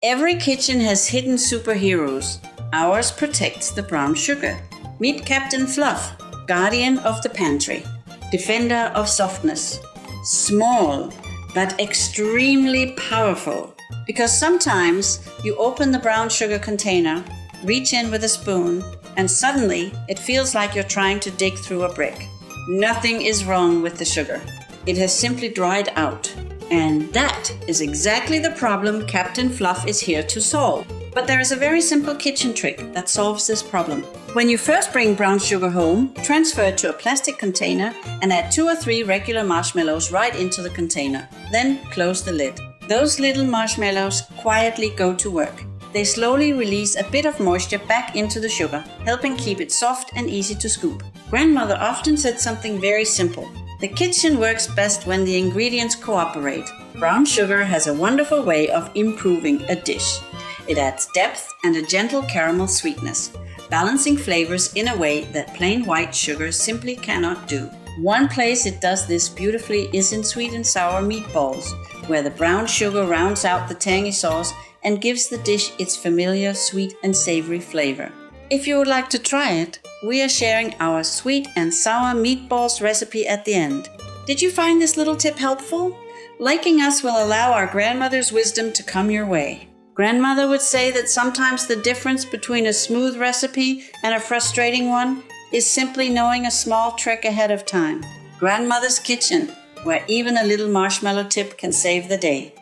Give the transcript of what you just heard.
Every kitchen has hidden superheroes. Ours protects the brown sugar. Meet Captain Fluff, guardian of the pantry, defender of softness. Small, but extremely powerful. Because sometimes you open the brown sugar container, reach in with a spoon, and suddenly it feels like you're trying to dig through a brick. Nothing is wrong with the sugar. It has simply dried out. And that is exactly the problem Captain Fluff is here to solve. But there is a very simple kitchen trick that solves this problem. When you first bring brown sugar home, transfer it to a plastic container and add 2 or 3 regular marshmallows right into the container. Then close the lid. Those little marshmallows quietly go to work. They slowly release a bit of moisture back into the sugar, helping keep it soft and easy to scoop. Grandmother often said something very simple. The kitchen works best when the ingredients cooperate. Brown sugar has a wonderful way of improving a dish. It adds depth and a gentle caramel sweetness, balancing flavors in a way that plain white sugar simply cannot do. One place it does this beautifully is in sweet and sour meatballs, where the brown sugar rounds out the tangy sauce and gives the dish its familiar sweet and savory flavor. If you would like to try it, we are sharing our sweet and sour meatballs recipe at the end. Did you find this little tip helpful? Liking us will allow our grandmother's wisdom to come your way. Grandmother would say that sometimes the difference between a smooth recipe and a frustrating one is simply knowing a small trick ahead of time. Grandmother's Kitchen, where even a little marshmallow tip can save the day.